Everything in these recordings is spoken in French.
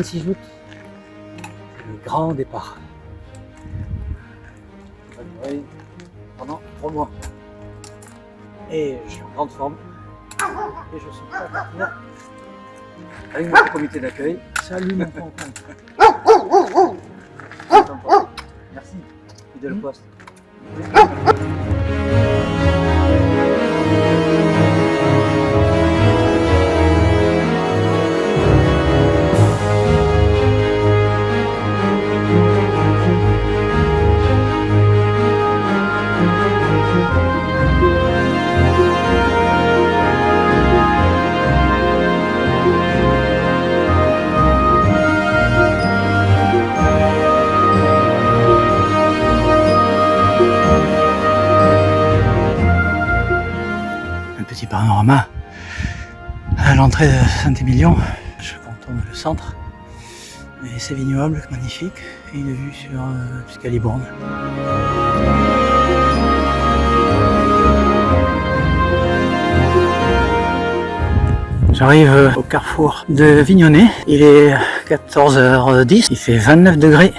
26 août, c'est le grand départ. Ça va durer pendant 3 mois. Et je suis en grande forme. Et je suis prêt à partir avec mon comité d'accueil. Salut mon tonton. Merci, fidèle poste. Petit panorama à l'entrée de Saint-Émilion. Je contourne le centre et c'est vignoble magnifique et une vue jusqu'à Libourne. J'arrive au carrefour de Vignonnet, il est 14h10, il fait 29 degrés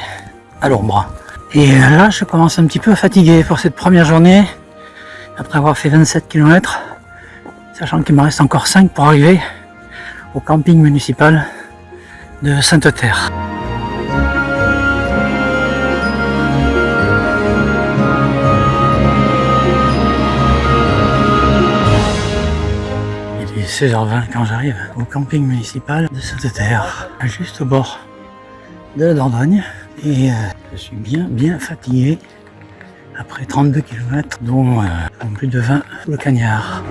à l'ombre. Et là je commence un petit peu à fatiguer pour cette première journée, après avoir fait 27 km. Sachant qu'il me reste encore 5 pour arriver au camping municipal de Sainte-Terre. Il est 16h20 quand j'arrive au camping municipal de Sainte-Terre, juste au bord de la Dordogne. Et je suis bien fatigué après 32 km, dont plus de 20 sous le cagnard.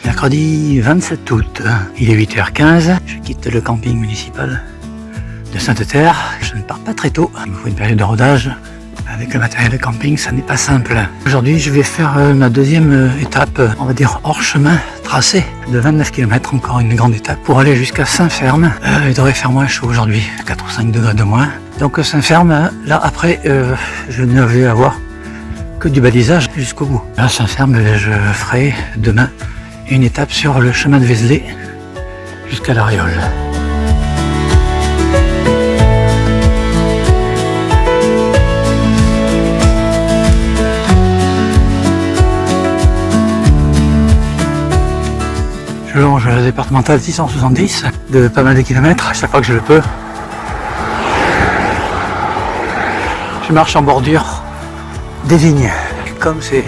Mercredi 27 août, il est 8h15, je quitte le camping municipal de Sainte-Terre. Je ne pars pas très tôt, il me faut une période de rodage. Avec le matériel de camping, ça n'est pas simple. Aujourd'hui, je vais faire ma deuxième étape, on va dire hors chemin, tracé de 29 km, encore une grande étape pour aller jusqu'à Saint-Ferme. Il devrait faire moins chaud aujourd'hui, 4 ou 5 degrés de moins. Donc Saint-Ferme, là après, je ne vais avoir que du balisage jusqu'au bout. À Saint-Ferme, je ferai demain une étape sur le chemin de Vézelay jusqu'à l'Aréole. Je longe la départementale 670 de pas mal de kilomètres à chaque fois que je le peux. Je marche en bordure des vignes. Comme c'est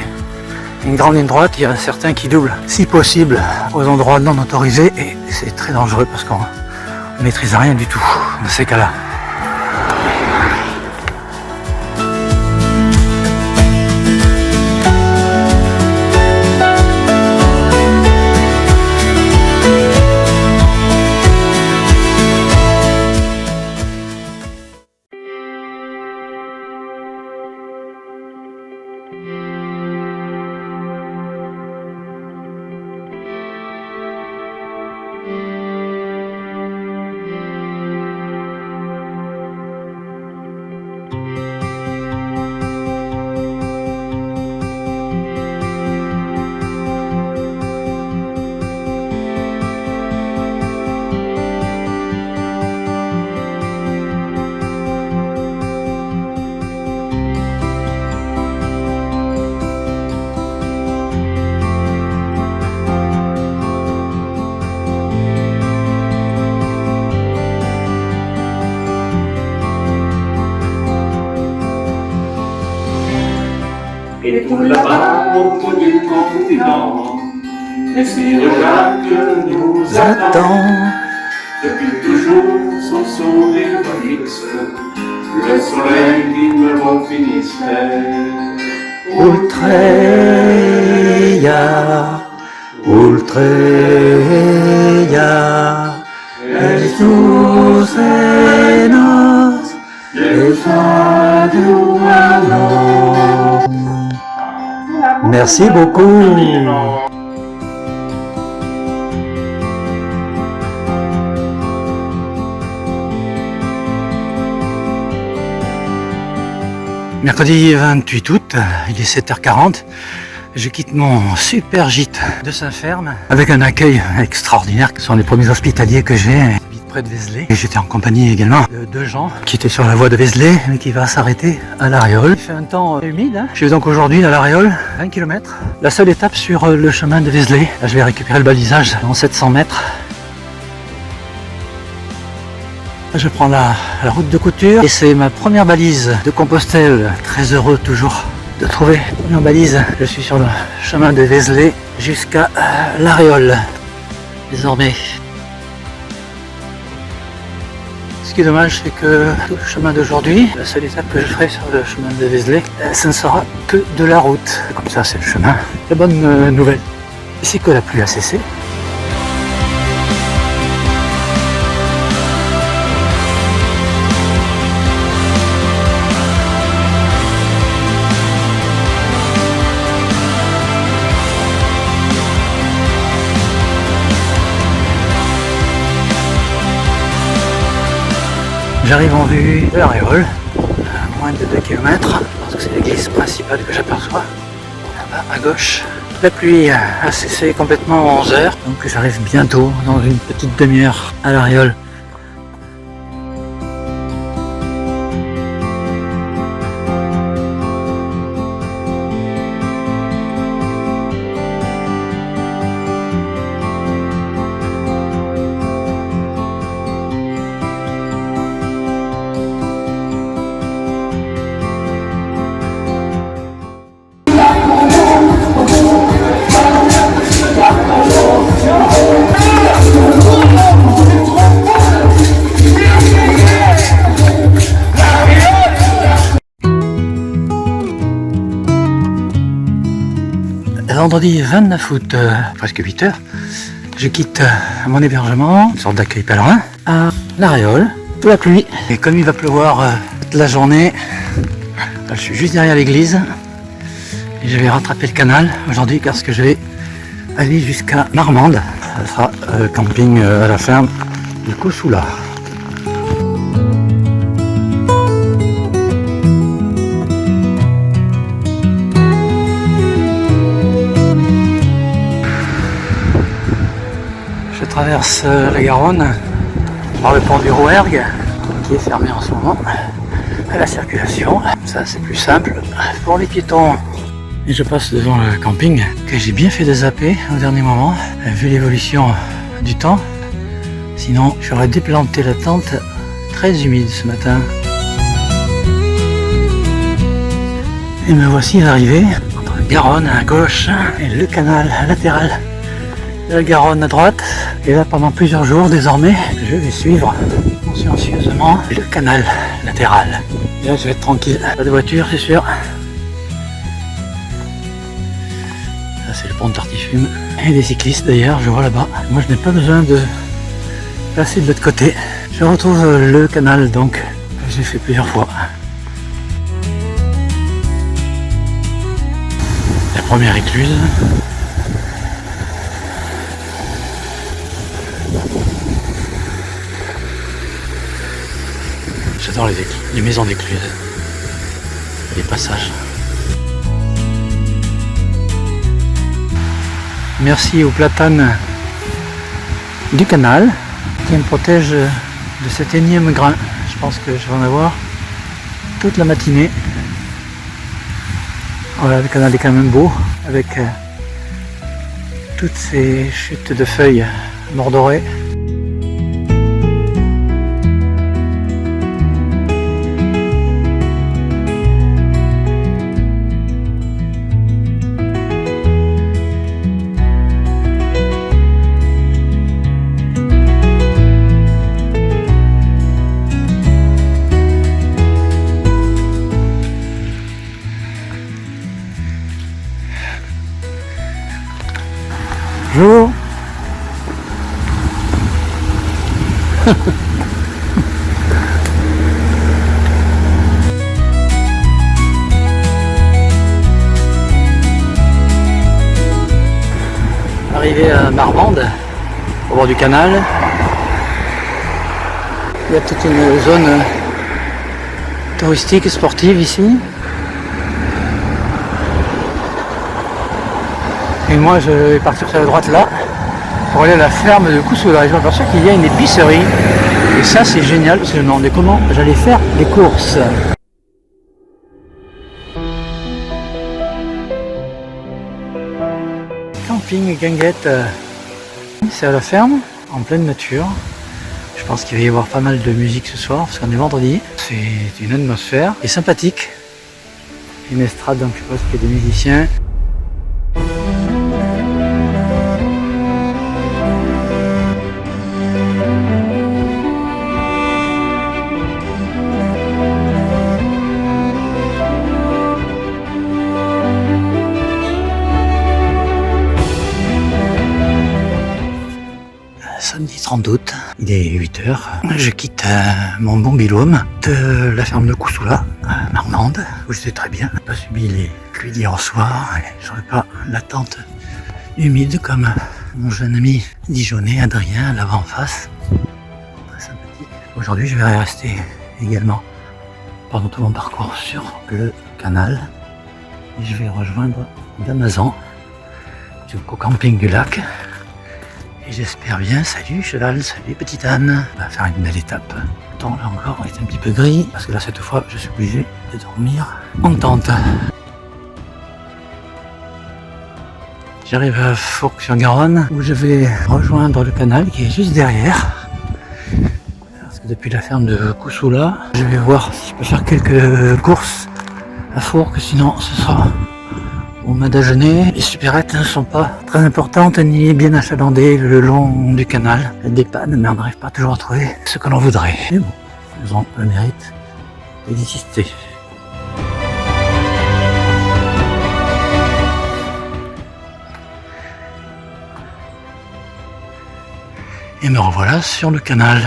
une grande ligne droite, il y a certains qui doublent, si possible, aux endroits non autorisés et c'est très dangereux parce qu'on ne maîtrise rien du tout dans ces cas-là. Et tout là-bas, au bout du continent, l'esprit que nous attend. Depuis toujours, son sourire fixe, le soleil qui me rend Finistère. Ultreia, Jesús enos, Merci beaucoup. Mercredi 28 août, il est 7h40. Je quitte mon super gîte de Saint-Ferme avec un accueil extraordinaire. Ce sont les premiers hospitaliers que j'ai. J'habite près de Vézelay. Et j'étais en compagnie également de deux gens qui étaient sur la voie de Vézelay mais qui va s'arrêter à l'Aréole. Il fait un temps humide. Je suis donc aujourd'hui à l'Aréole, 20 km. La seule étape sur le chemin de Vézelay. Là, je vais récupérer le balisage en 700 mètres. Je prends la route de Couture et c'est ma première balise de Compostelle. Très heureux toujours de trouver une balise. Je suis sur le chemin de Vézelay jusqu'à l'Aréole désormais. Ce qui est dommage, c'est que tout le chemin d'aujourd'hui, la seule étape que je ferai sur le chemin de Vézelay, ça ne sera que de la route. Comme ça, c'est le chemin. La bonne nouvelle, c'est que la pluie a cessé. J'arrive en vue de l'Aréole, à moins de 2 km, parce que c'est l'église principale que j'aperçois, là-bas à gauche. La pluie a cessé complètement à 11 h, donc j'arrive bientôt, dans une petite demi-heure, à l'Aréole. Vendredi 29 août, presque 8 h, je quitte mon hébergement, une sorte d'accueil pèlerin, à l'Aréole, sous la pluie. Et comme il va pleuvoir toute la journée, je suis juste derrière l'église et je vais rattraper le canal aujourd'hui parce que je vais aller jusqu'à Marmande. Ça sera camping à la ferme du Coussoula. Je traverse la Garonne par le pont du Rouergue qui est fermé en ce moment à la circulation. Ça c'est plus simple pour les piétons. Et je passe devant le camping que j'ai bien fait de zapper au dernier moment vu l'évolution du temps. Sinon j'aurais déplanté la tente très humide ce matin. Et me voici arrivé entre la Garonne à gauche et le canal latéral de la Garonne à droite. Et là pendant plusieurs jours désormais je vais suivre consciencieusement le canal latéral. Et là je vais être tranquille, pas de voiture c'est sûr. Ça c'est le pont de Tartifume. Et des cyclistes d'ailleurs je vois là-bas. Moi je n'ai pas besoin de passer de l'autre côté. Je retrouve le canal donc j'ai fait plusieurs fois. La première écluse. J'adore les maisons d'écluse, les passages. Merci aux platanes du canal qui me protègent de cet énième grain. Je pense que je vais en avoir toute la matinée. Voilà, le canal est quand même beau avec toutes ces chutes de feuilles mordorées. Bonjour. Arrivé à Marmande, au bord du canal, il y a toute une zone touristique et sportive ici. Et moi je vais partir sur la droite là pour aller à la ferme de Koussoula. Et je m'aperçois qu'il y a une épicerie. Et ça c'est génial parce que je me demandais comment j'allais faire les courses. Camping Guinguette, c'est à la ferme, en pleine nature. Je pense qu'il va y avoir pas mal de musique ce soir parce qu'on est vendredi. C'est une atmosphère qui est sympathique. Une estrade, donc je pense qu'il y a des musiciens. Samedi 30 août, il est 8h. Je quitte mon bon bilôme de la ferme de Koussoula, Marmande, où j'étais très bien. Je n'ai pas subi les pluies d'hier soir, je n'aurais pas l'attente humide comme mon jeune ami dijonnais, Adrien, là-bas en face. Très sympathique. Aujourd'hui, je vais rester également pendant tout mon parcours sur le canal. Et je vais rejoindre Damazan, du camping du lac. Et j'espère bien, salut cheval, salut petite âne. On va faire une belle étape. Le temps là encore est un petit peu gris, parce que là cette fois je suis obligé de dormir en tente. J'arrive à Fourques-sur-Garonne, où je vais rejoindre le canal qui est juste derrière. Parce que depuis la ferme de Koussoula, je vais voir si je peux faire quelques courses à Fourques, sinon ce sera au déjeuner. Les supérettes ne sont pas très importantes ni bien achalandées le long du canal. Elles dépannent, mais on n'arrive pas toujours à trouver ce que l'on voudrait. Mais bon, elles ont le mérite d'exister. Et me revoilà sur le canal.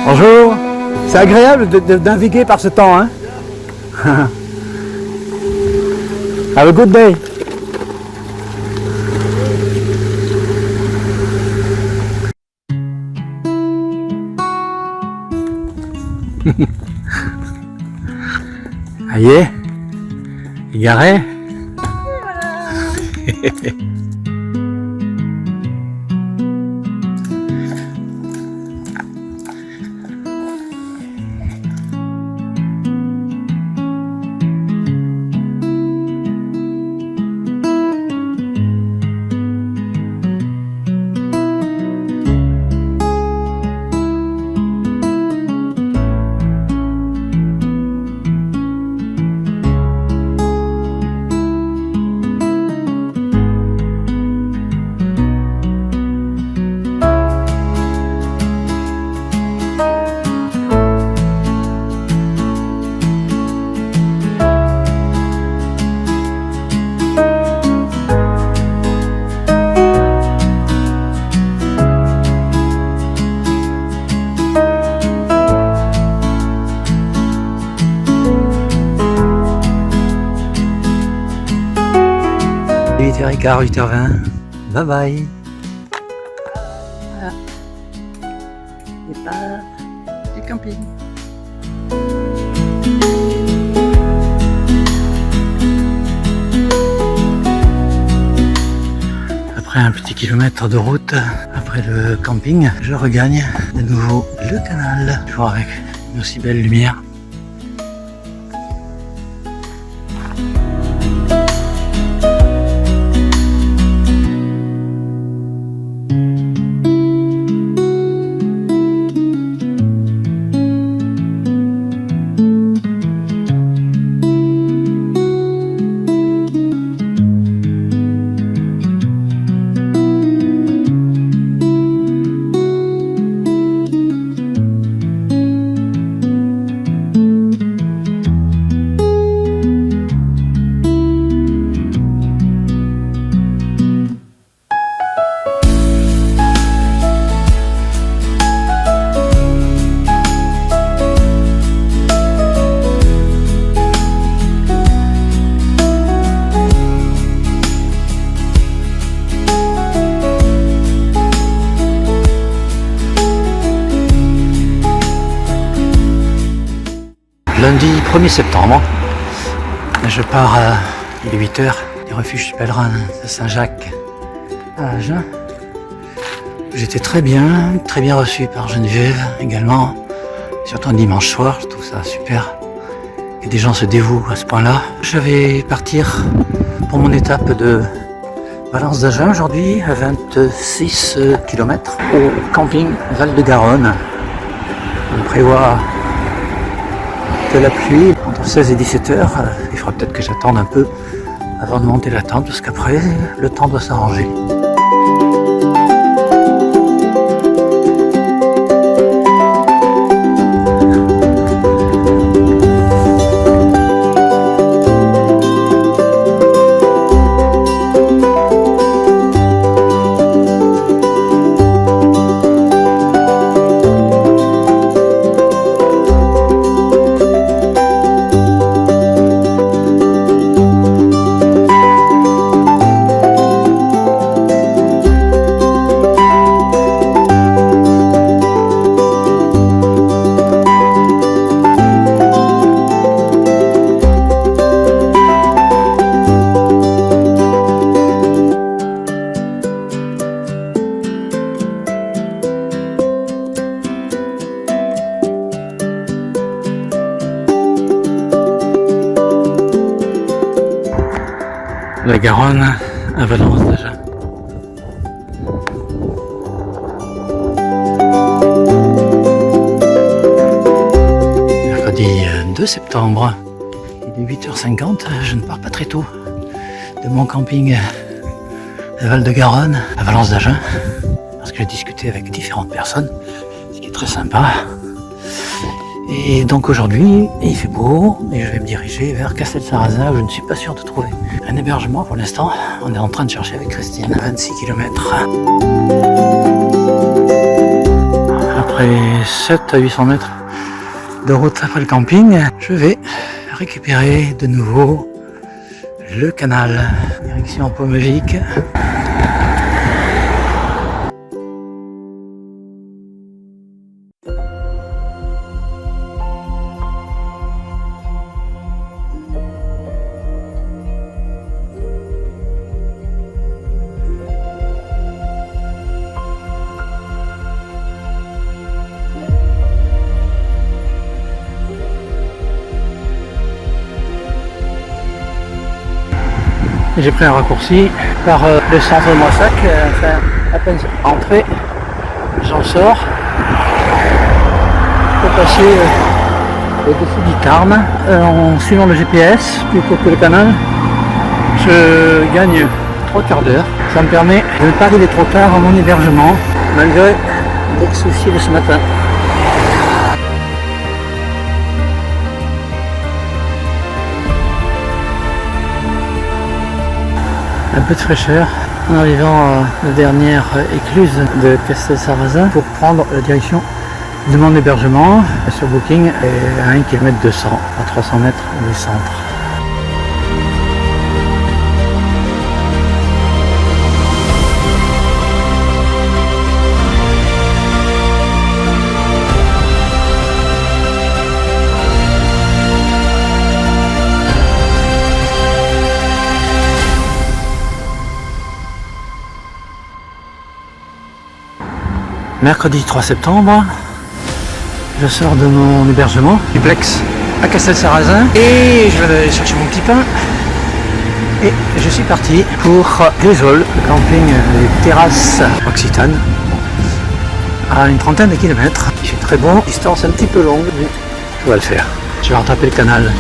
Bonjour, c'est agréable de naviguer par ce temps, hein. Have a good day. Ça y est, égaré. Il est 8h15, 8h20. Bye bye. Voilà. Départ du camping. Après un petit kilomètre de route, après le camping, je regagne de nouveau le canal, toujours avec une aussi belle lumière. lundi 1er septembre. Je pars il est 8h du refuge pèlerin de Saint-Jacques à Agen. J'étais très bien reçu par Geneviève également, surtout un dimanche soir, je trouve ça super. Et des gens se dévouent à ce point-là. Je vais partir pour mon étape de Valence d'Agen aujourd'hui à 26 km au camping Val-de-Garonne. On prévoit de la pluie entre 16 et 17 heures. Il faudra peut-être que j'attende un peu avant de monter la tente parce qu'après le temps doit s'arranger. La Garonne à Valence d'Agen. Mercredi 2 septembre, il est 8h50, je ne pars pas très tôt de mon camping de Val-de-Garonne à Valence d'Agen parce que j'ai discuté avec différentes personnes, ce qui est très sympa. Et donc aujourd'hui, il fait beau et je vais me diriger vers Castelsarrasin où je ne suis pas sûr de trouver un hébergement pour l'instant. On est en train de chercher avec Christine, 26 km. Après 7 à 800 mètres de route après le camping, je vais récupérer de nouveau le canal. Direction Pau-Magique. J'ai pris un raccourci par le centre de Moissac, enfin à peine entré, j'en sors pour passer au-dessus du Tarn en suivant le GPS plutôt que le canal. Je gagne 3 quarts d'heure, ça me permet de ne pas arriver trop tard à mon hébergement malgré les soucis de ce matin. Un peu de fraîcheur en arrivant à la dernière écluse de Castelsarrasin pour prendre la direction de mon hébergement sur Booking et à 1 km 200 à 300 mètres du centre. Mercredi 3 septembre, je sors de mon hébergement, duplex à Castelsarrasin et je vais aller chercher mon petit pain. Et je suis parti pour Grésolles, le camping des terrasses Occitane, à une trentaine de kilomètres. Il fait très bon, distance un petit peu longue, mais je vais le faire. Je vais rattraper le canal.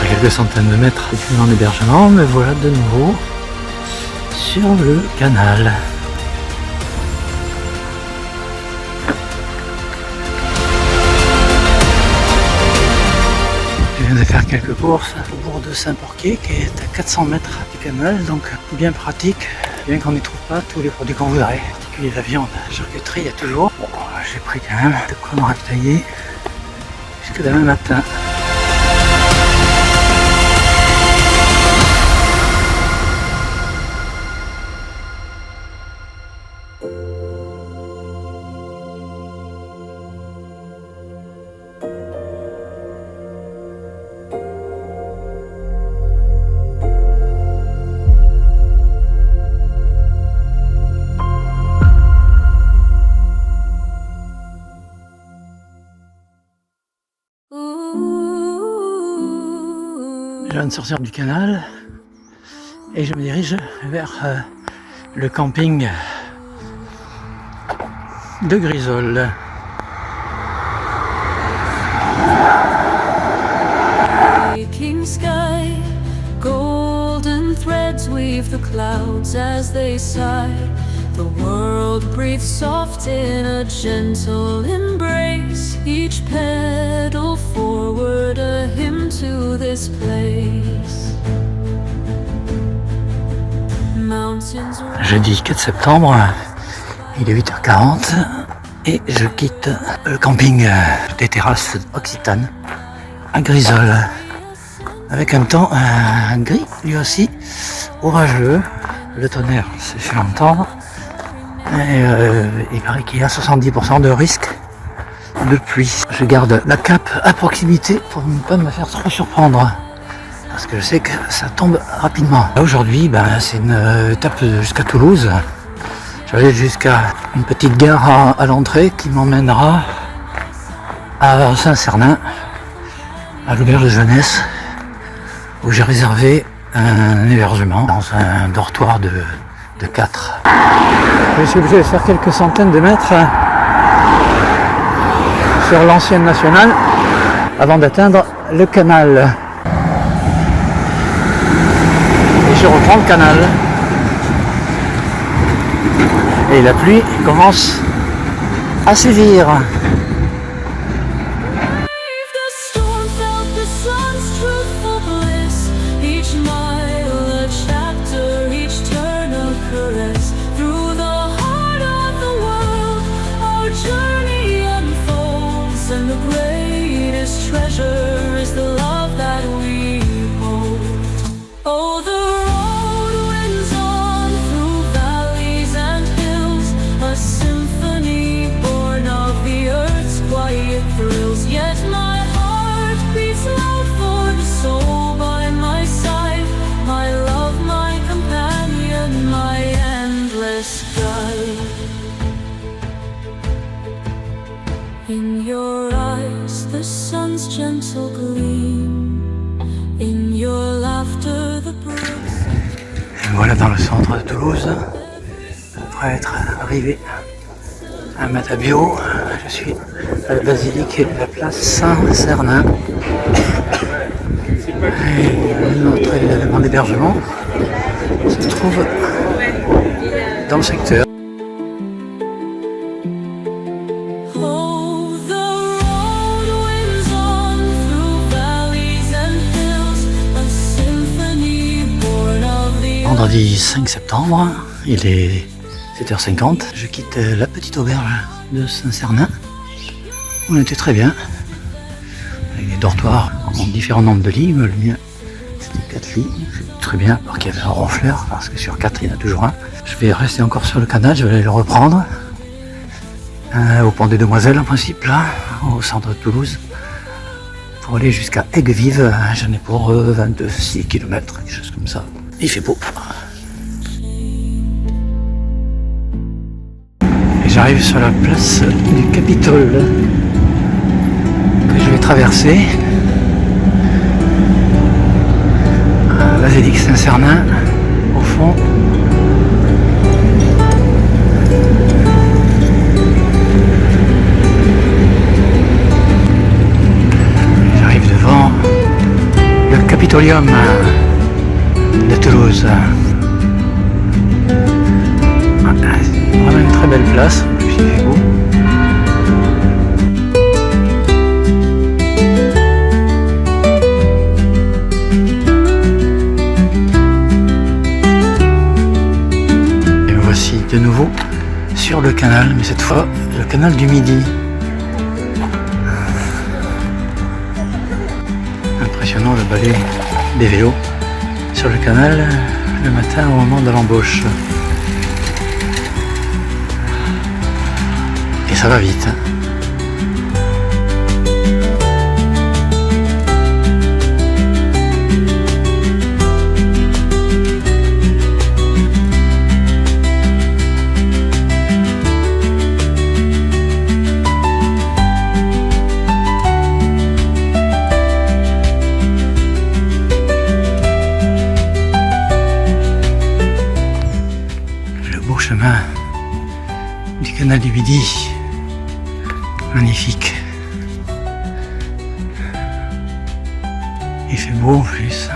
À quelques centaines de mètres depuis mon hébergement, me voilà de nouveau sur le canal. Je viens de faire quelques courses au bourg de Saint-Porquier qui est à 400 mètres du canal, donc bien pratique, bien qu'on n'y trouve pas tous les produits qu'on voudrait, en particulier la viande. La charcuterie, il y a toujours. Bon, j'ai pris quand même de quoi me ravitailler jusque demain matin. train de sortir du canal et je me dirige vers le camping de Grisol. Aching sky, golden threads weave the clouds as they sigh. The world breathes soft in a gentle embrace. Each petal forward, a hymn to this place. Mountains. Jeudi 4 septembre, il est 8h40 et je quitte le camping des terrasses Occitane à Grisol. Avec un temps gris, lui aussi, orageux. Le tonnerre s'est fait entendre. Et il paraît qu'il y a 70% de risque de pluie. Je garde la cape à proximité pour ne pas me faire trop surprendre. Parce que je sais que ça tombe rapidement. Aujourd'hui, c'est une étape jusqu'à Toulouse. J'allais jusqu'à une petite gare à l'entrée qui m'emmènera à Saint-Cernin, à l'auberge de jeunesse, où j'ai réservé un hébergement dans un dortoir de 4. Je suis obligé de faire quelques centaines de mètres sur l'ancienne nationale avant d'atteindre le canal. Et je reprends le canal. Et la pluie commence à sévir. In your eyes, the sun's gentle gleam. In your laughter, the brooks. Voilà dans le centre de Toulouse, après être arrivé à Matabio, je suis à la basilique et la place Saint-Cernin. Et notre élément d'hébergement se trouve dans le secteur. Vendredi 5 septembre, il est 7h50, je quitte la petite auberge de Saint-Cernin. On était très bien, avec des dortoirs en différents nombres de lits. Le mien, c'était 4 lits, c'est très bien, parce qu'il y avait un ronfleur, parce que sur 4 il y en a toujours un. Je vais rester encore sur le canal, je vais aller le reprendre, au pont des Demoiselles en principe, là, au centre de Toulouse, pour aller jusqu'à Aigues-Vives. J'en ai pour 26 km, quelque chose comme ça. Il fait beau. Et j'arrive sur la place du Capitole que je vais traverser. Basilique Saint-Cernin au fond. J'arrive devant le Capitolium de Toulouse. C'est vraiment une très belle place, en plus il fait beau. Et me voici de nouveau sur le canal, mais cette fois le canal du Midi. Impressionnant le balai des vélos sur le canal le matin au moment de l'embauche. Et ça va vite. chemin du canal du Midi. Magnifique. Il fait beau en plus.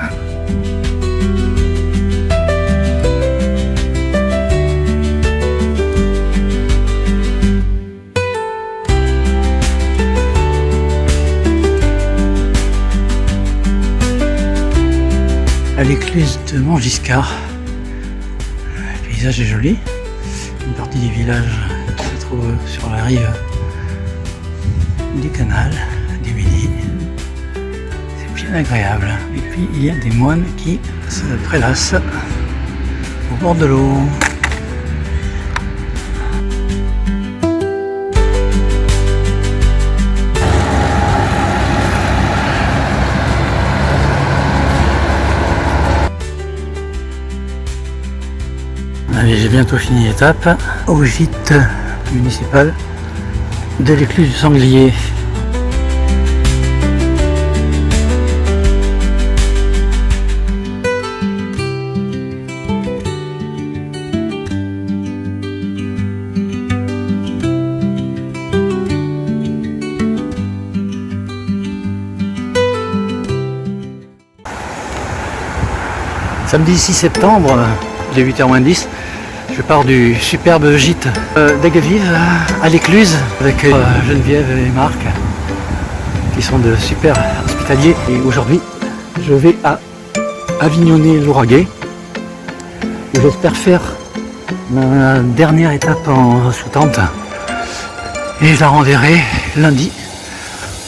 À l'écluse de Montgiscard, le paysage est joli. Une partie du village se trouve sur la rive du canal du Midi. C'est bien agréable. Et puis il y a des moines qui se prélassent au bord de l'eau. Allez, j'ai bientôt fini l'étape au gîte municipal de l'écluse du Sanglier. Samedi 6 septembre, il est 8h moins 10. Je pars du superbe gîte d'Aiguevive à l'Écluse avec Geneviève et Marc qui sont de super hospitaliers. Et aujourd'hui, je vais à Avignonnet-Lauragais où j'espère faire ma dernière étape en sous-tente. Et je la renverrai lundi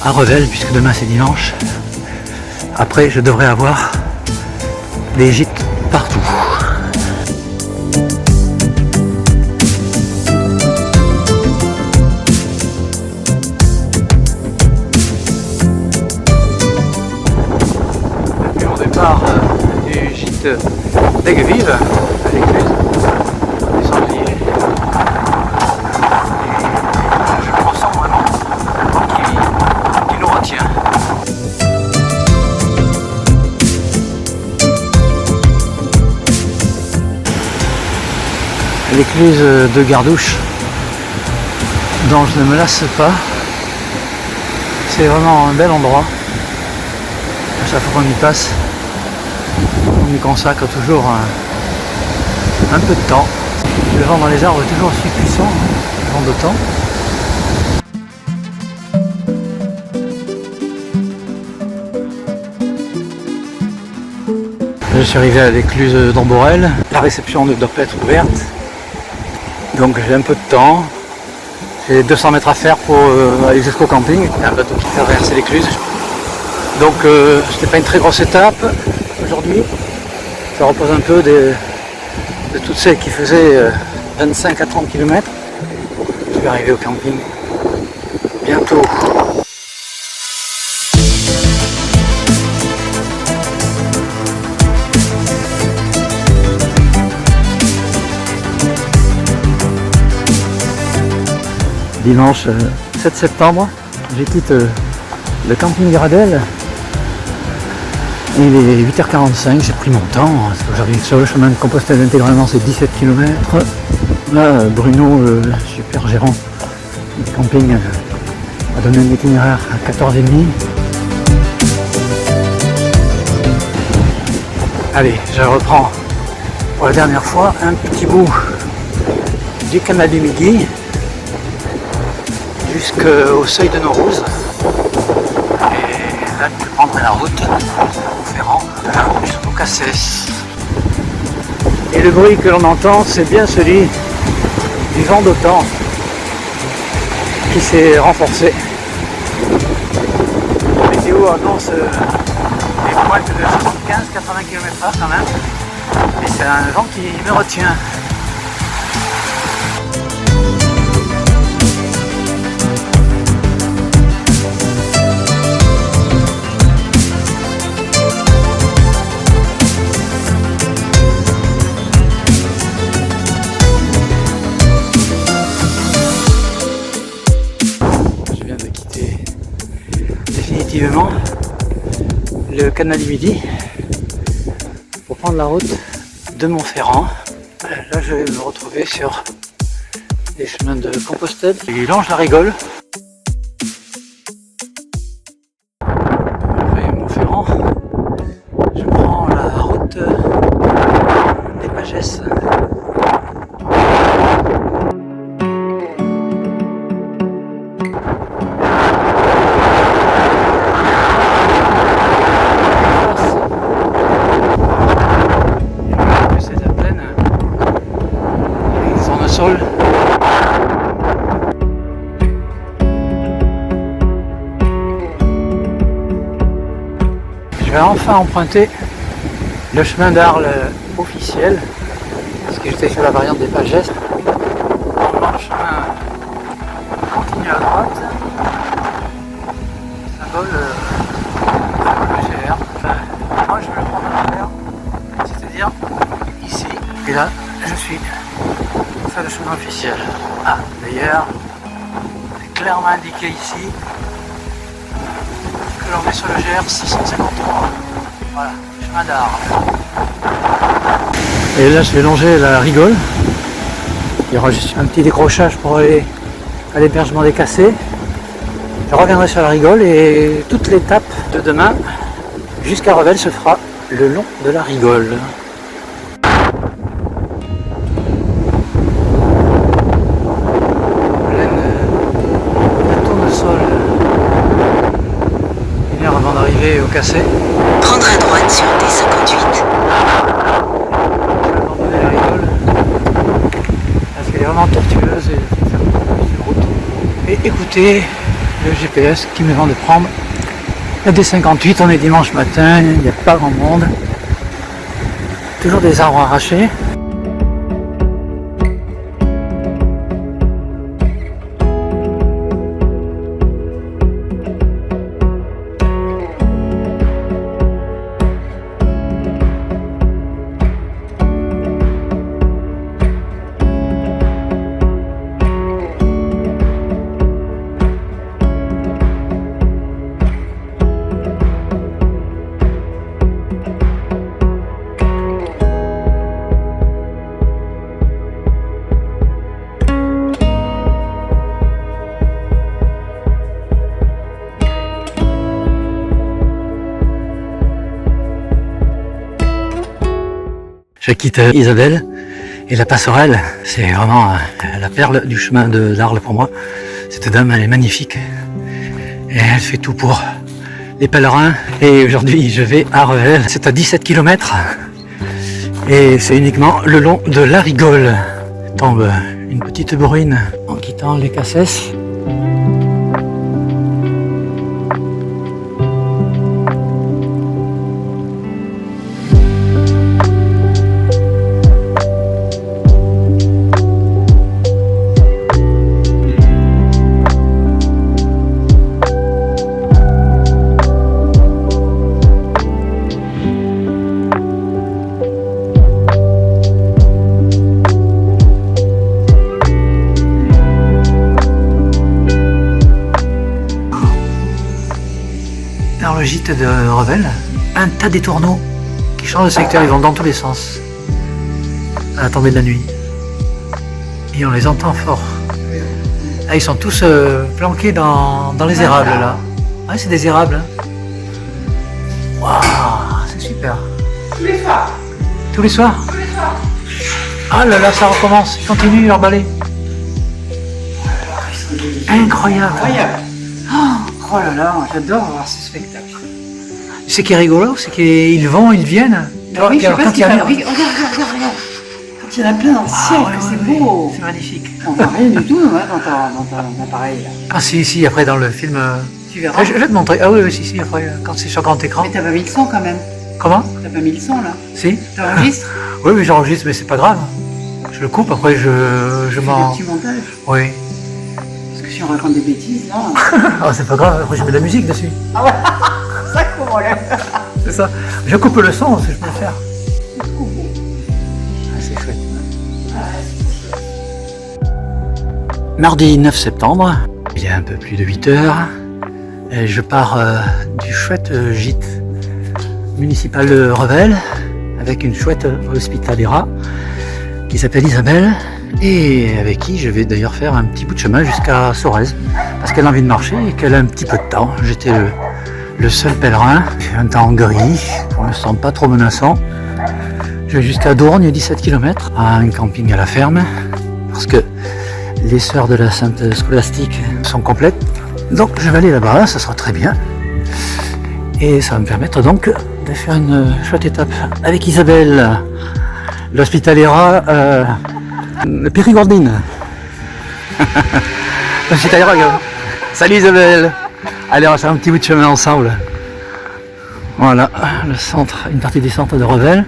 à Revel puisque demain c'est dimanche. Après, je devrais avoir des gîtes partout. Du gîte d'Aiguevive à l'écluse du Sanglier. Je me ressens vraiment qui nous retient. L'écluse de Gardouche dont je ne me lasse pas. C'est vraiment un bel endroit. À chaque fois qu'on y passe, on y consacre toujours un peu de temps. Le vent dans les arbres est toujours aussi puissant, le vent d'automne. Je suis arrivé à l'écluse d'Amborel. La réception ne doit pas être ouverte, donc j'ai un peu de temps. J'ai 200 mètres à faire pour aller jusqu'au camping. Il y a un bateau qui traverse l'écluse. Donc ce n'est pas une très grosse étape aujourd'hui. Ça repose un peu de toutes celles qui faisaient 25 à 30 km. Je vais arriver au camping bientôt. Dimanche 7 septembre, je quitte le camping Gradel. Il est 8h45, j'ai pris mon temps, parce que j'arrive sur le chemin de Compostelle intégralement, c'est 17 km. Là, Bruno, le super gérant du camping, m'a donné un itinéraire à 14h30. Allez, je reprends pour la dernière fois un petit bout du canal du Midi jusqu'au seuil de Naurouse. Et là, je prendrai la route au Ferrand jusqu'au Cassès. Et le bruit que l'on entend, c'est bien celui du vent d'automne qui s'est renforcé. La météo annonce des pointes de 75-80 km/h quand même. Mais c'est un vent qui me retient. Définitivement le canal du Midi pour prendre la route de Montferrand Là, je vais me retrouver sur les chemins de Compostelle. Il longe la Rigole. Après Montferrand, je prends la route des Pagesses. Je vais enfin emprunter le chemin d'Arles officiel, parce que j'étais sur la variante des Pagesses. Le chemin continue à droite, symbole GR. Enfin, moi je vais le prendre à l'envers, c'est-à-dire ici, et là je suis sur le chemin officiel. Ah, d'ailleurs, c'est clairement indiqué ici que l'on est sur le GR 653. Voilà, chemin d'Arles. Et là, je vais longer la Rigole. Il y aura juste un petit décrochage pour aller à l'hébergement des Cassés. Je reviendrai sur la Rigole et toute l'étape de demain jusqu'à Revel se fera le long de la Rigole. Avant d'arriver au Cassé. Prendre à droite sur D58. Je vais abandonner la Rigole parce qu'elle est vraiment tortueuse et il faut faire plus de route. Et écoutez le GPS qui me vient de prendre la D58. On est dimanche matin, il n'y a pas grand monde. Toujours des arbres arrachés. Je quitte Isabelle et la passerelle, c'est vraiment la perle du chemin d'Arles pour moi. Cette dame, elle est magnifique et elle fait tout pour les pèlerins. Et aujourd'hui, je vais à Revel. C'est à 17 km et c'est uniquement le long de la Rigole. Tombe une petite bruine en quittant les Casses. Dans le gîte de Revel, un tas d'étourneaux qui changent de secteur, ils vont dans tous les sens à la tombée de la nuit. Et on les entend fort. Là, ils sont tous planqués dans les érables là. Ouais, c'est des érables. Hein. Waouh, c'est super. Tous les soirs. Tous les soirs. Tous les soirs. Ah là là, ça recommence. Ils continuent leur balai. Incroyable. Incroyable. Oh là là, j'adore voir ce spectacle. Ce qui est rigolo, c'est qu'ils vont, ils viennent. Oui, je sais Alors, pas quand ce qu'il fait. Regarde. Quand il y en a plein dans le ciel, que c'est beau. C'est magnifique. On voit rien du tout dans ton appareil là. Ah si, après dans le film... Tu verras. Je vais te montrer. Ah oui, si, après, quand c'est sur grand écran. Mais t'as pas mis le son quand même. Comment? T'as pas mis le son là. Si. T'enregistres? Oui, j'enregistre, mais c'est pas grave. Je le coupe, après je Tu fais m'en... des petits montages. Oui. Parce que si on raconte des bêtises là. Ah, c'est pas grave, après je mets de la musique dessus. Ah ouais. Ça comment là. C'est ça. Je coupe le son, c'est ce que je peux faire. Ah, c'est chouette. Mardi 9 septembre, il y a un peu plus de 8 heures, et je pars du chouette gîte municipal de Revel avec une chouette hospitalière qui s'appelle Isabelle et avec qui je vais d'ailleurs faire un petit bout de chemin jusqu'à Sorèze parce qu'elle a envie de marcher et qu'elle a un petit peu de temps. J'étais le seul pèlerin, un temps gris, pour l'instant pas trop menaçant. Je vais jusqu'à Dourgne, 17 km, à un camping à la ferme parce que les sœurs de la Sainte Scolastique sont complètes. Donc je vais aller là-bas, ça sera très bien. Et ça va me permettre donc de faire une chouette étape avec Isabelle, l'hospitaliera Périgordine. L'hospitaliera. Salut Isabelle. Allez, on va faire un petit bout de chemin ensemble. Voilà, le centre, une partie du centre de Revel.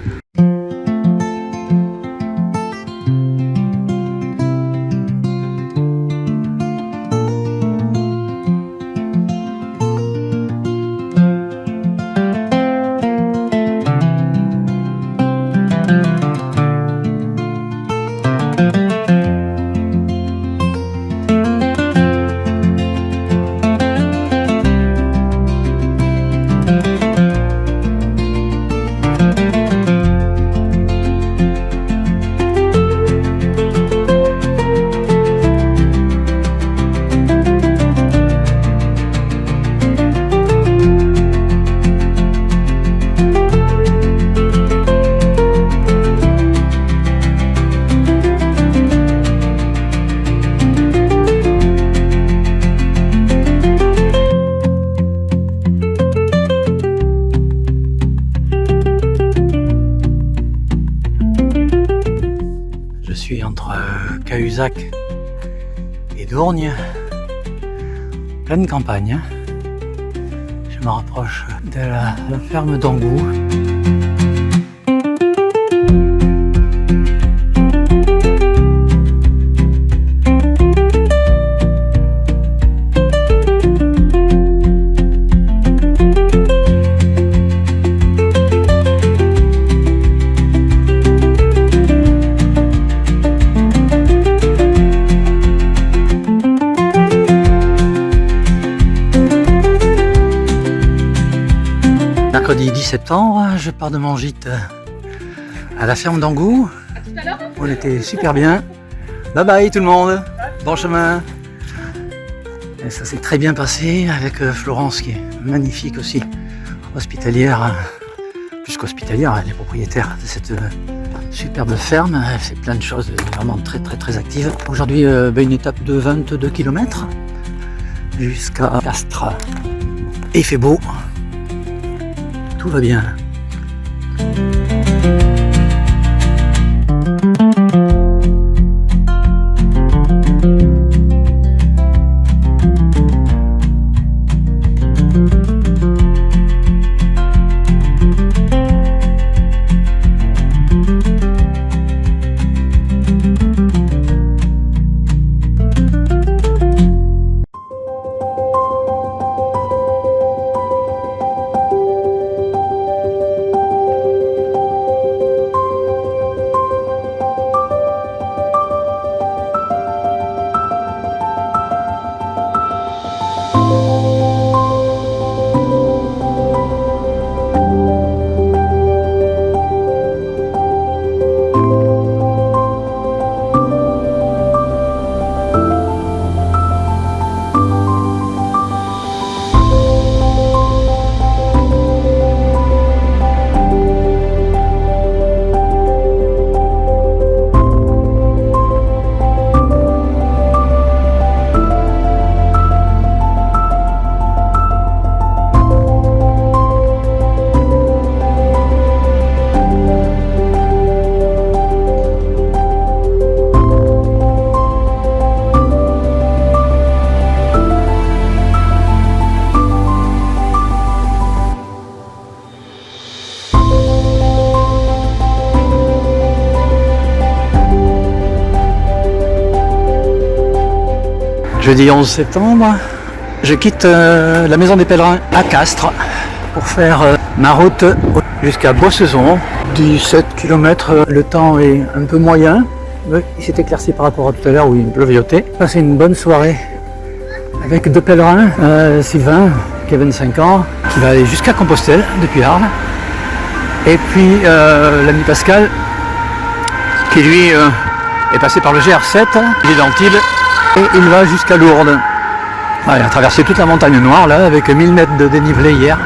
Je suis entre Cahuzac et Dourgne, pleine campagne. Je me rapproche de la ferme d'Angou. Mercredi 10 septembre, je pars de mon gîte à la ferme d'Angou. On était super bien. Bye bye tout le monde, bon chemin. Et ça s'est très bien passé avec Florence qui est magnifique aussi, hospitalière, plus qu'hospitalière, elle est propriétaire de cette superbe ferme. Elle fait plein de choses, elle est vraiment très active. Aujourd'hui, une étape de 22 km jusqu'à Castres. Et il fait beau. Tout va bien. Jeudi 11 septembre, je quitte la maison des pèlerins à Castres pour faire ma route jusqu'à Bossezon. 17 km, le temps est un peu moyen. Il s'est éclairci par rapport à tout à l'heure où il pleuviotait. Passé une bonne soirée avec deux pèlerins, Sylvain qui a 25 ans, qui va aller jusqu'à Compostelle depuis Arles. Et puis l'ami Pascal qui lui est passé par le GR7, il est d'Antibes et il va jusqu'à Lourdes. Voilà, il a traversé toute la montagne noire là avec 1000 mètres de dénivelé hier.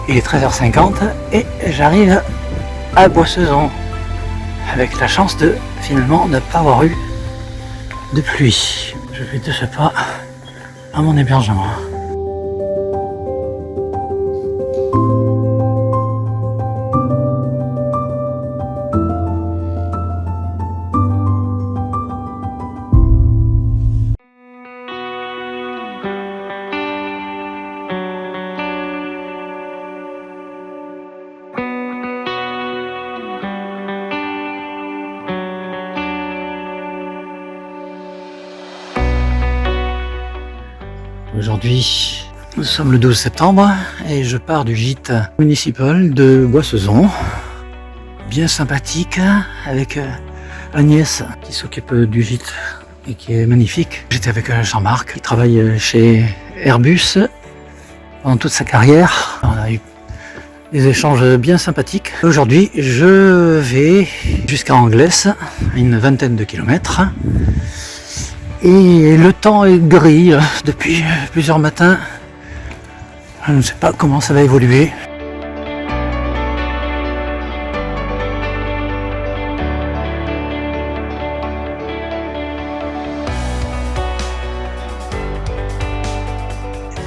Il est 13h50 et j'arrive à Boissezon avec la chance de finalement ne pas avoir eu de pluie. Je vais de ce pas à mon hébergement. Aujourd'hui, nous sommes le 12 septembre et je pars du gîte municipal de Boissezon. Bien sympathique, avec Agnès qui s'occupe du gîte et qui est magnifique. J'étais avec Jean-Marc qui travaille chez Airbus pendant toute sa carrière. On a eu des échanges bien sympathiques. Aujourd'hui, je vais jusqu'à Anglès, une vingtaine de kilomètres. Et le temps est gris depuis plusieurs matins. Je ne sais pas comment ça va évoluer.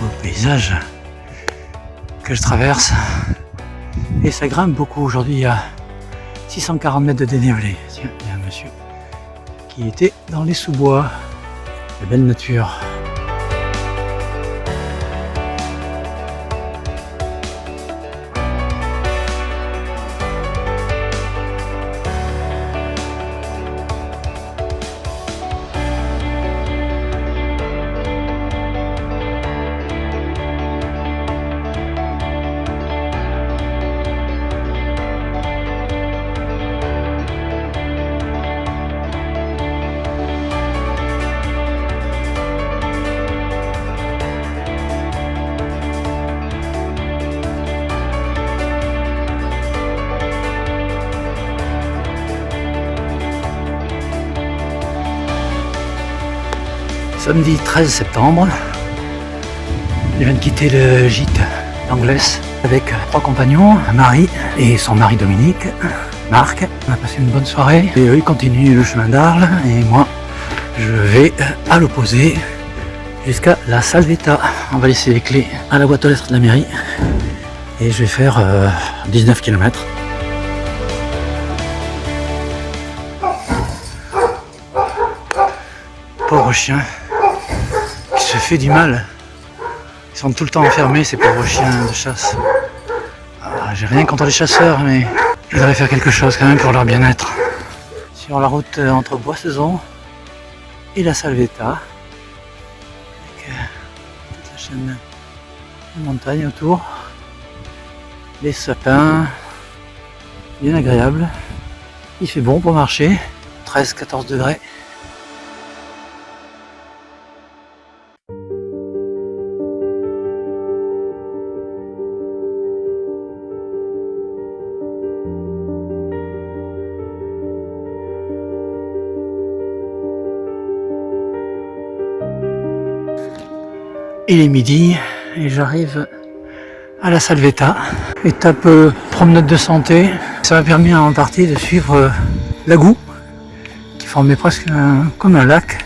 Le paysage que je traverse. Et ça grimpe beaucoup. Aujourd'hui, il y a 640 mètres de dénivelé. Tiens, il y a un monsieur qui était dans les sous-bois. La belle nature. Samedi 13 septembre, je viens de quitter le gîte d'Anglès avec 3 compagnons, Marie et son mari Dominique, Marc. On a passé une bonne soirée et eux ils continuent le chemin d'Arles et moi je vais à l'opposé jusqu'à la Salvetat. On va laisser les clés à la boîte aux lettres de la mairie et je vais faire 19 km. Pauvre chien qui se fait du mal. Ils sont tout le temps enfermés, ces pauvres chiens de chasse. J'ai rien contre les chasseurs, mais ils devraient faire quelque chose quand même pour leur bien-être. Sur la route entre Boissezon et la Salvetat, avec toute la chaîne de montagne autour, les sapins, bien agréable. Il fait bon pour marcher, 13-14 degrés. Il est midi et j'arrive à la Salvetat, étape promenade de santé. Ça m'a permis en partie de suivre Lagou qui formait presque comme un lac.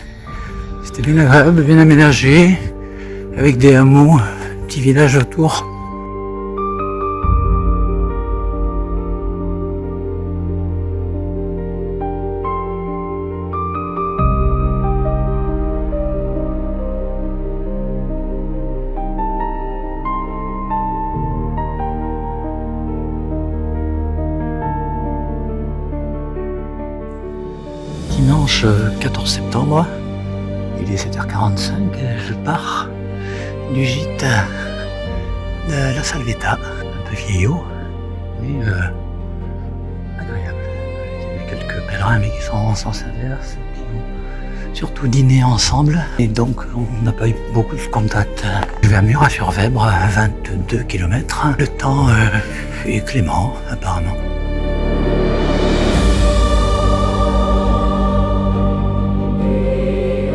C'était bien agréable, bien aménagé, avec des hameaux, petits villages autour. dimanche 14 septembre, il est 7h45, je pars du gîte de la Salvetta, un peu vieillot, mais agréable. Il y a quelques pèlerins mais qui sont en sens inverse, qui ont surtout dîné ensemble, et donc on n'a pas eu beaucoup de contact. Je vais à Murat-sur-Vèbre, à 22 km. Le temps est clément, apparemment.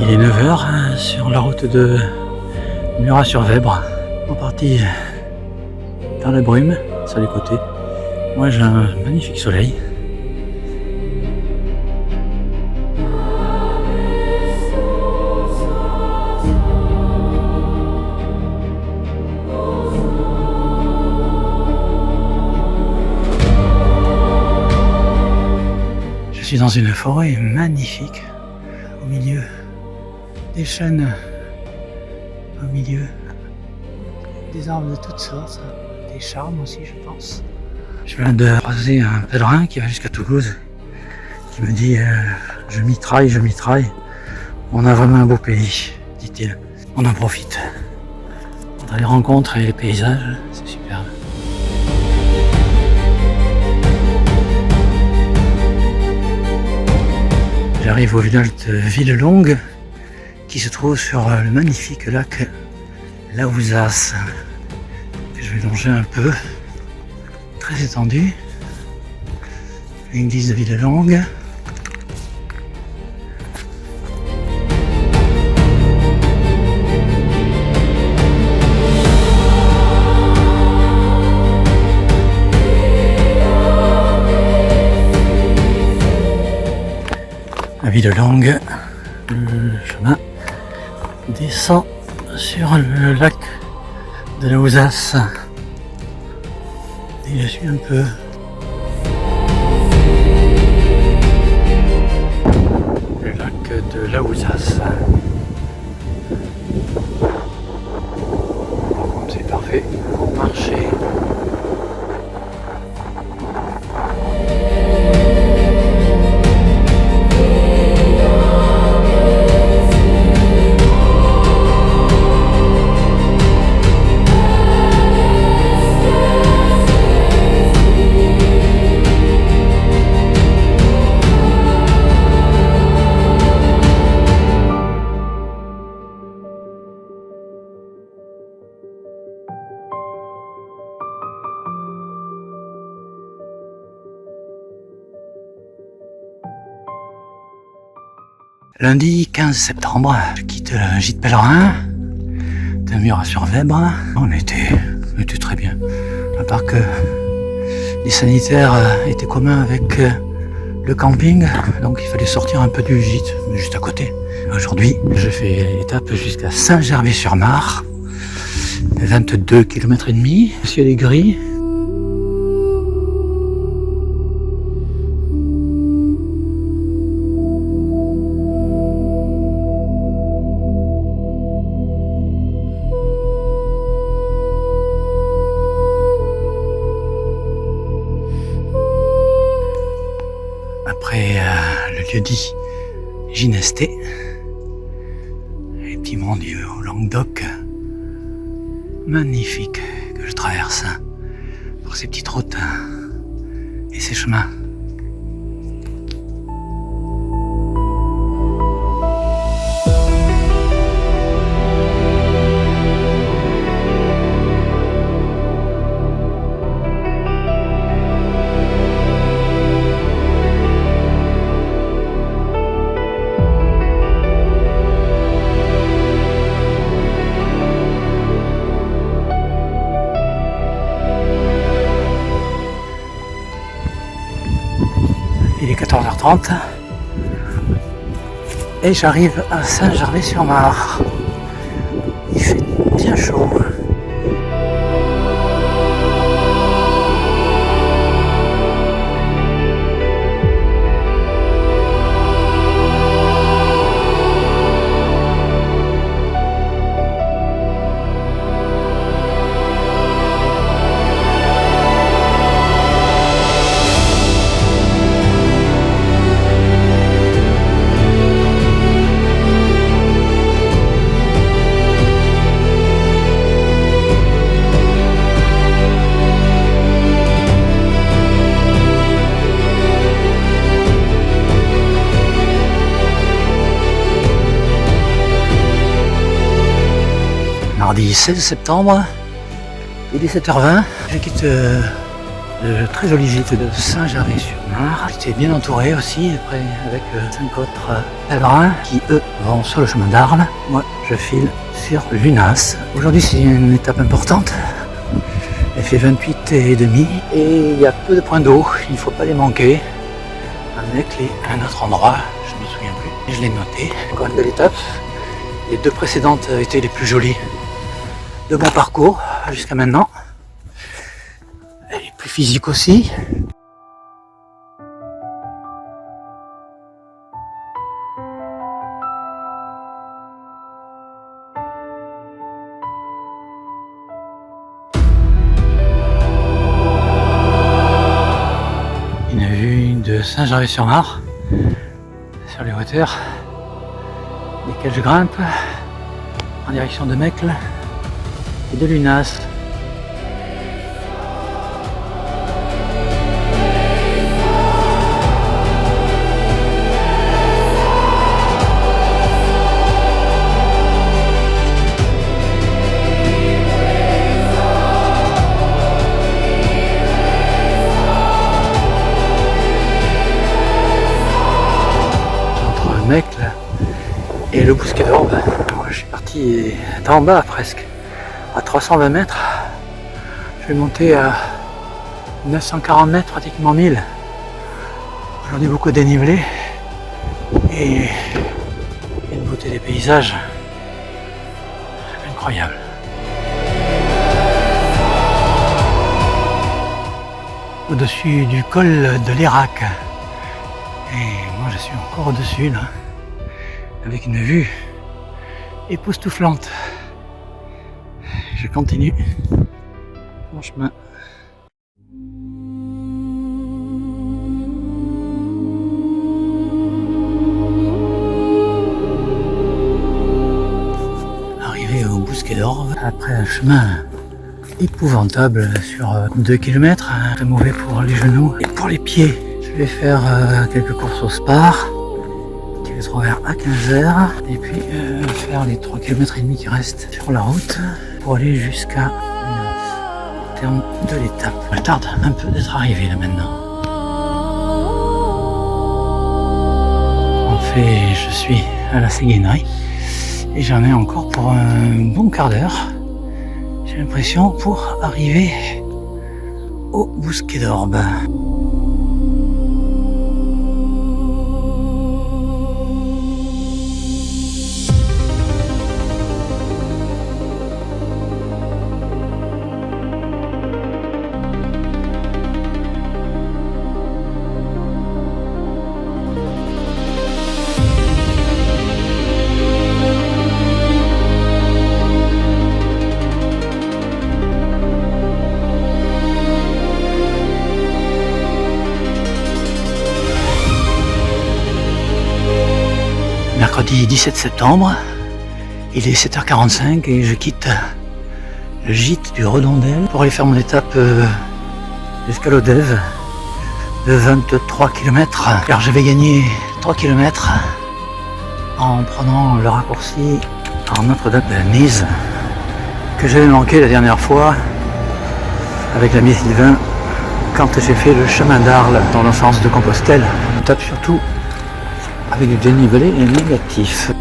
Il est 9h sur la route de Murat-sur-Vèbre, en partie dans la brume, sur les côtés. Moi j'ai un magnifique soleil. Je suis dans une forêt magnifique, au milieu des chênes, au milieu des arbres de toutes sortes, des charmes aussi je pense. Je viens de croiser un pèlerin qui va jusqu'à Toulouse, qui me dit je mitraille, on a vraiment un beau pays, dit-il. On en profite. Entre les rencontres et les paysages, c'est superbe. J'arrive au village de Villelongue, qui se trouve sur le magnifique lac Laouzas, que je vais longer un peu, très étendu. L'église de Villelongue. À Villelongue, le chemin descend sur le lac de Laouzas. Et je suis un peu le lac de Laouzas. C'est parfait pour marcher. Lundi 15 septembre, je quitte le gîte pèlerin de Murat-sur-Vèbre. On était très bien, à part que les sanitaires étaient communs avec le camping, donc il fallait sortir un peu du gîte, juste à côté. Aujourd'hui, je fais l'étape jusqu'à Saint-Gervais-sur-Marne, 22 km et demi, le ciel est gris. Après le lieu-dit Ginesté, les petits mondiaux au Languedoc, magnifique que je traverse pour ces petites routes et ces chemins. Il est 14h30 et j'arrive à Saint-Gervais-sur-Marne. Il fait bien chaud. mardi 16 septembre, il est 7h20. Je quitte le très joli gîte de Saint-Gervais-sur-Mar. J'étais bien entouré aussi, après avec 5 autres pèlerins qui eux vont sur le chemin d'Arles. Moi je file sur Lunas. Aujourd'hui c'est une étape importante. Elle fait 28,5 et il y a peu de points d'eau, il ne faut pas les manquer. Un Mechlé, un autre endroit, je ne me souviens plus, et je l'ai noté. Encore une belle étape. Les deux précédentes étaient les plus jolies de mon parcours jusqu'à maintenant. Elle est plus physique aussi. Une vue de Saint-Gervais-sur-Mar sur les hauteurs desquelles je grimpe en direction de Mechlé et de Lunas. Entre Mechlé et le Bousquet d'Orbe. Je suis parti d'en bas presque, à 320 mètres. Je vais monter à 940 mètres, pratiquement 1000. Aujourd'hui beaucoup de dénivelé et une beauté des paysages incroyable. Au-dessus du col de l'Irak. Et moi je suis encore au-dessus là, avec une vue époustouflante. Je continue mon chemin. Arrivé au Bousquet d'Orbe, après un chemin épouvantable sur 2 km, très mauvais pour les genoux et pour les pieds. Je vais faire quelques courses au Spar, qui va être ouvert à 15h, et puis faire les 3 km et demi qui restent sur la route pour aller jusqu'à au terme de l'étape. Je tarde un peu d'être arrivé là maintenant. En fait, je suis à la Séguénerie et j'en ai encore pour un bon quart d'heure. J'ai l'impression pour arriver au Bousquet d'Orbe. Mercredi 17 septembre, il est 7h45 et je quitte le gîte du Redondel pour aller faire mon étape jusqu'à l'Odève de 23 km. Alors je vais gagner 3 km en prenant le raccourci en Notre-Dame de la Mise que j'avais manqué la dernière fois avec l'ami Sylvain quand j'ai fait le chemin d'Arles dans le sens de Compostelle. On tape surtout avec du dénivelé négatif.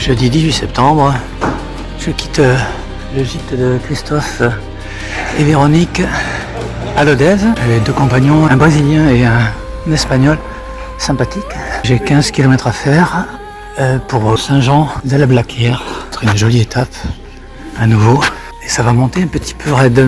Jeudi 18 septembre, je quitte le gîte de Christophe et Véronique à Lodève. J'avais 2 compagnons, un Brésilien et un Espagnol sympathique. J'ai 15 km à faire pour Saint-Jean de la Blaquière. Ce sera une jolie étape à nouveau. Et ça va monter un petit peu raide.